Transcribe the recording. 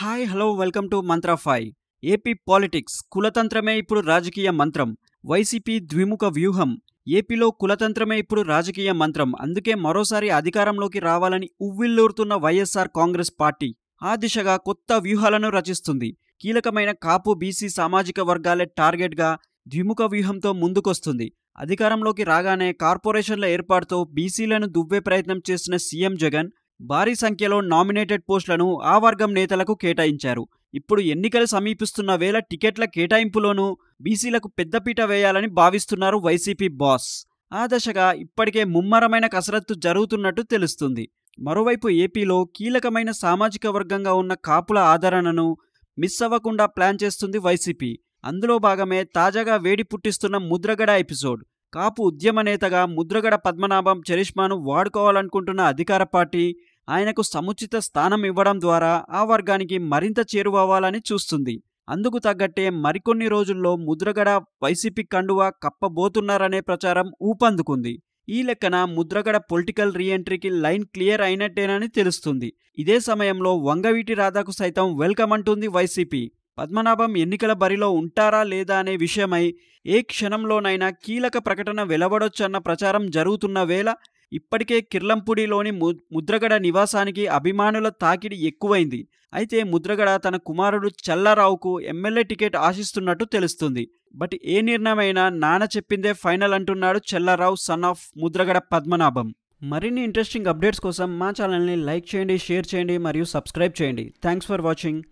Hi hello welcome to Mantra 5. AP politics కులతంత్రమే ఇప్పుడు రాజకీయ మంత్రం. వైసీపీ ద్విముఖ వ్యూహం. ఏపీలో కులతంత్రమే ఇప్పుడు రాజకీయ మంత్రం. అందుకే మరోసారి అధికారంలోకి రావాలని ఉవ్విళ్లూరుతున్న వైఎస్ఆర్ కాంగ్రెస్ పార్టీ ఆ దిశగా కొత్త వ్యూహాలను రచిస్తుంది. కీలకమైన కాపు బీసీ సామాజిక వర్గాలే టార్గెట్గా ద్విముఖ వ్యూహంతో ముందుకొస్తుంది. అధికారంలోకి రాగానే కార్పొరేషన్ల ఏర్పాటుతో బీసీలను దువ్వే ప్రయత్నం చేసిన సీఎం జగన్ భారీ సంఖ్యలో నామినేటెడ్ పోస్టులను ఆ వర్గం నేతలకు కేటాయించారు. ఇప్పుడు ఎన్నికలు సమీపిస్తున్న వేళ టికెట్ల కేటాయింపులోనూ బీసీలకు పెద్దపీట వేయాలని భావిస్తున్నారు వైసీపీ బాస్. ఆ దశగా ఇప్పటికే ముమ్మరమైన కసరత్తు జరుగుతున్నట్టు తెలుస్తుంది. మరోవైపు ఏపీలో కీలకమైన సామాజిక వర్గంగా ఉన్న కాపుల ఆదరణను మిస్ అవ్వకుండా ప్లాన్ చేస్తుంది వైసీపీ. అందులో భాగమే తాజాగా వేడి పుట్టిస్తున్న ముద్రగడ ఎపిసోడ్. కాపు ఉద్యమ నేతగా ముద్రగడ పద్మనాభం చరిష్మాను వాడుకోవాలనుకుంటున్న అధికార పార్టీ ఆయనకు సముచిత స్థానం ఇవ్వడం ద్వారా ఆ వర్గానికి మరింత చేరువవ్వాలని చూస్తుంది. అందుకు తగ్గట్టే మరికొన్ని రోజుల్లో ముద్రగడ వైసీపీ కండువా కప్పబోతున్నారనే ప్రచారం ఊపందుకుంది. ఈ లెక్కన ముద్రగడ పొలిటికల్ రీఎంట్రీకి లైన్ క్లియర్ అయినట్టేనని తెలుస్తుంది. ఇదే సమయంలో వంగవీటి రాధాకు సైతం వెల్కమ్ అంటుంది వైసీపీ. పద్మనాభం ఎన్నికల బరిలో ఉంటారా లేదా అనే విషయమై ఏ క్షణంలోనైనా కీలక ప్రకటన వెలువడొచ్చన్న ప్రచారం జరుగుతున్న వేళ ఇప్పటికే కిర్లంపూడిలోని ముద్రగడ నివాసానికి అభిమానుల తాకిడి ఎక్కువైంది. అయితే ముద్రగడ తన కుమారుడు చల్లారావుకు ఎమ్మెల్యే టికెట్ ఆశిస్తున్నట్టు తెలుస్తుంది. బట్ ఏ నిర్ణయమైనా నాన్న చెప్పిందే ఫైనల్ అంటున్నాడు చల్లారావు సన్ ఆఫ్ ముద్రగడ పద్మనాభం. మరిన్ని ఇంట్రెస్టింగ్ అప్డేట్స్ కోసం మా ఛానల్ని లైక్ చేయండి, షేర్ చేయండి మరియు సబ్స్క్రైబ్ చేయండి. Thanks for watching.